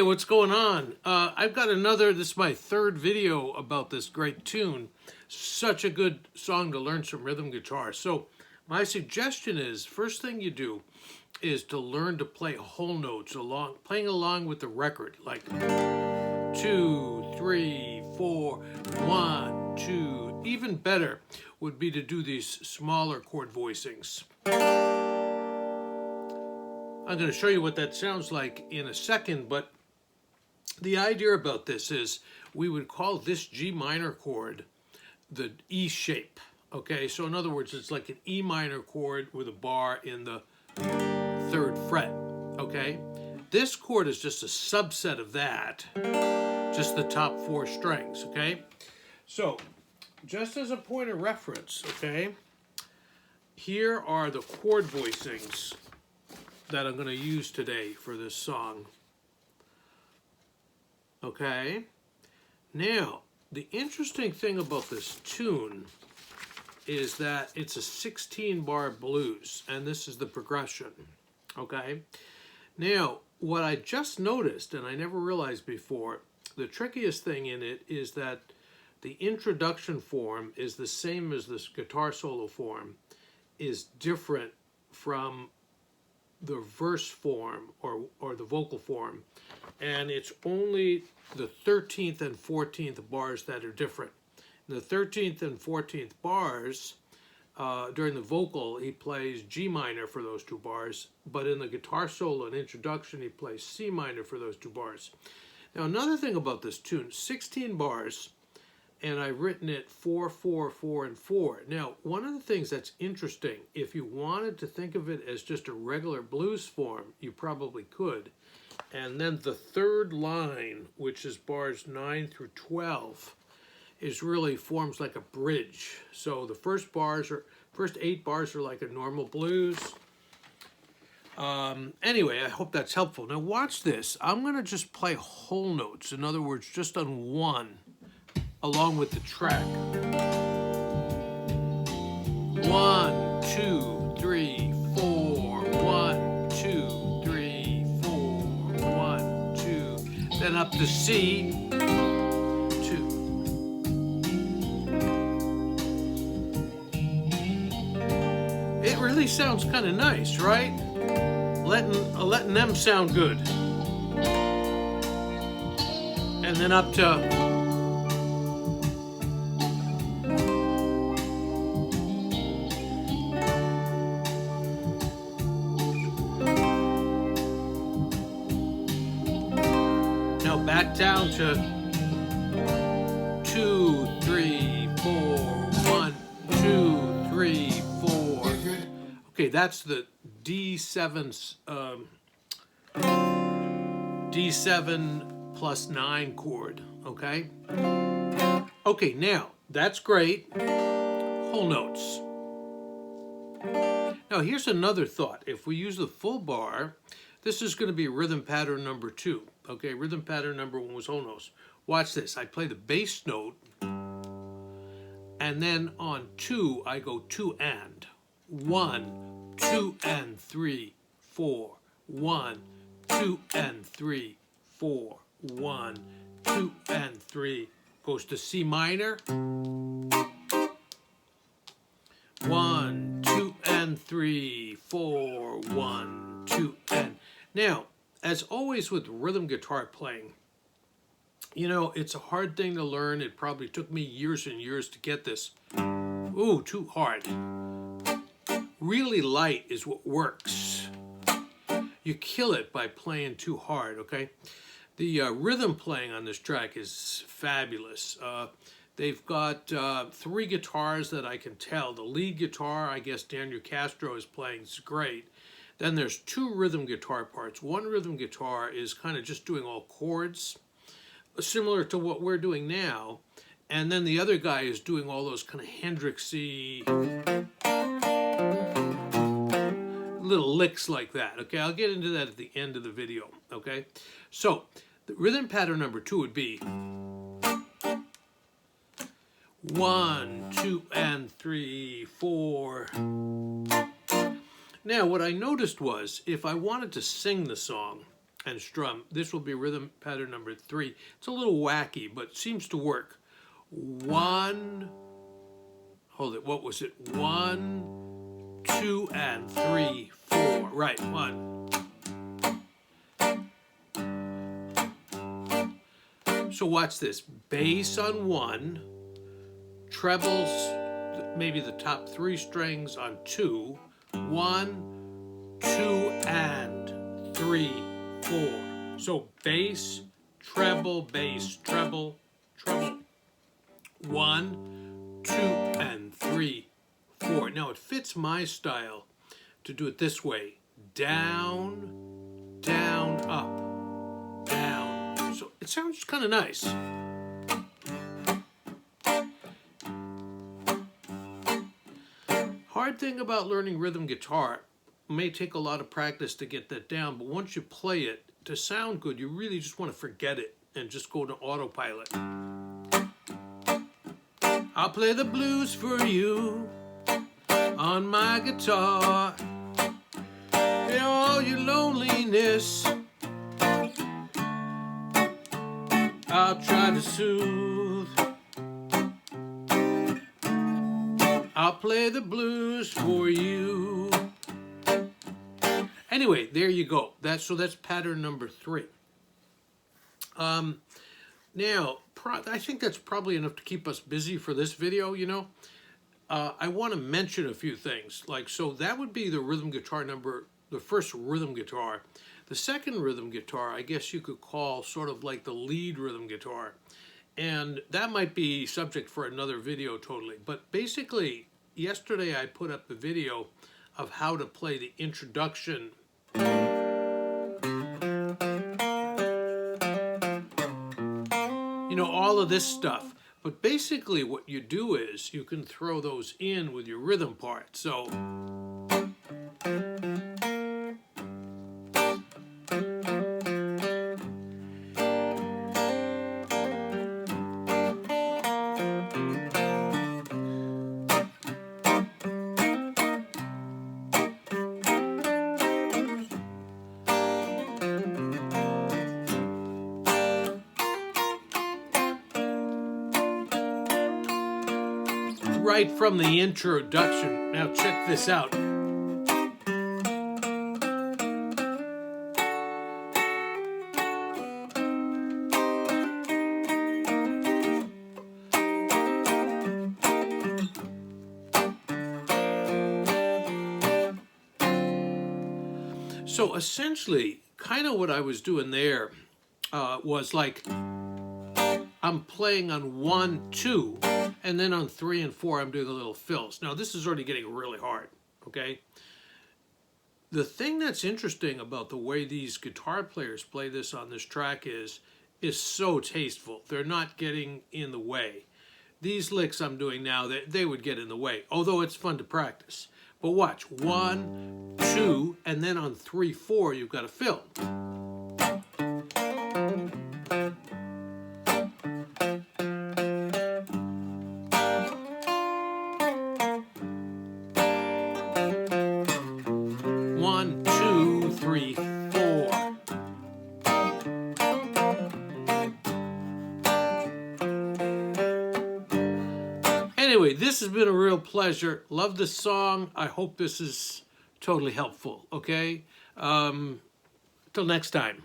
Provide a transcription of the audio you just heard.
what's going on? I've got another, this is my third video about this great tune. Such a good song to learn some rhythm guitar. So my suggestion is, first thing you do is to learn to play whole notes, playing along with the record, like 2, 3, 4, 1, 2. Even better would be to do these smaller chord voicings. I'm going to show you what that sounds like in a second, but the idea about this is we would call this G minor chord the E shape. Okay, so in other words, it's like an E minor chord with a bar in the 3rd fret. Okay, this chord is just a subset of that, just the top 4 strings. Okay, so just as a point of reference, okay, here are the chord voicings that I'm going to use today for this song. Okay, now the interesting thing about this tune is that it's a 16-bar blues, and this is the progression. Okay, now what I just noticed, and I never realized before, the trickiest thing in it is that the introduction form is the same as this guitar solo form, is different from the verse form or the vocal form, and it's only the 13th and 14th bars that are different. In the 13th and 14th bars, during the vocal, he plays G minor for those 2 bars, but in the guitar solo and introduction, he plays C minor for those 2 bars. Now, another thing about this tune, 16 bars, and I've written it 4, 4, 4, and 4. Now, one of the things that's interesting, if you wanted to think of it as just a regular blues form, you probably could. And then the 3rd line, which is bars 9 through 12, is really forms like a bridge. So the first 8 bars are like a normal blues. Anyway, I hope that's helpful. Now watch this. I'm going to just play whole notes. In other words, just on 1, along with the track. 1, 2, 3, 4. 1, 2, 3, 4. 1, 2. Then up to C. 2. It really sounds kind of nice, right? Letting them sound good. And then up to back down to 2, 3, 4, 1, 2, 3, 4. Okay, that's the D7 plus 9 chord. Okay. Okay, now that's great. Whole notes. Now here's another thought. If we use the full bar, this is going to be rhythm pattern number 2. Okay, rhythm pattern number 1 was whole notes. Watch this. I play the bass note, and then on 2, I go 2 and. 1, 2 and 3, 4. 1, 2 and 3, 4. 1, 2 and 3. Goes to C minor. 1, 2 and 3, 4. 1, 2 and. Now, as always with rhythm guitar playing, you know, it's a hard thing to learn. It probably took me years and years to get this. Ooh, too hard. Really light is what works. You kill it by playing too hard, okay? The rhythm playing on this track is fabulous. They've got 3 guitars that I can tell. The lead guitar, I guess Daniel Castro is playing, is great. Then there's 2 rhythm guitar parts. One rhythm guitar is kind of just doing all chords, similar to what we're doing now. And then the other guy is doing all those kind of Hendrixy little licks like that. Okay, I'll get into that at the end of the video. Okay, so the rhythm pattern number 2 would be 1, 2, and 3, 4. Now, what I noticed was, if I wanted to sing the song, and strum. This will be rhythm pattern number 3. It's a little wacky, but seems to work. 1, hold it, what was it? 1, 2, and 3, 4. Right, 1. So watch this. Bass on 1, trebles, maybe the top 3 strings on 2, 1, 2, and 3, 4. So bass, treble, treble. 1, 2, and 3, 4. Now it fits my style to do it this way. Down, down, up, down. So it sounds kind of nice. Hard thing about learning rhythm guitar, may take a lot of practice to get that down, but once you play it, to sound good, you really just want to forget it and just go to autopilot. I'll play the blues for you on my guitar. In all your loneliness, I'll try to soothe. I'll play the blues for you. Anyway, there you go. That's pattern number 3. Now, I think that's probably enough to keep us busy for this video, you know. I want to mention a few things. So that would be the rhythm guitar number, the first rhythm guitar. The second rhythm guitar, I guess you could call sort of like the lead rhythm guitar. And that might be subject for another video totally. But basically, yesterday I put up the video of how to play the introduction. You know, all of this stuff. But basically what you do is you can throw those in with your rhythm part. So right from the introduction. Now check this out. So essentially, kind of what I was doing there was like I'm playing on 1, 2, and then on 3 and 4 I'm doing a little fills. Now this is already getting really hard, okay? The thing that's interesting about the way these guitar players play this on this track is so tasteful. They're not getting in the way. These licks I'm doing now, they would get in the way, although it's fun to practice. But watch, 1, 2, and then on 3, 4 you've got to fill. Anyway, this has been a real pleasure. Love the song. I hope this is totally helpful, okay? Till next time.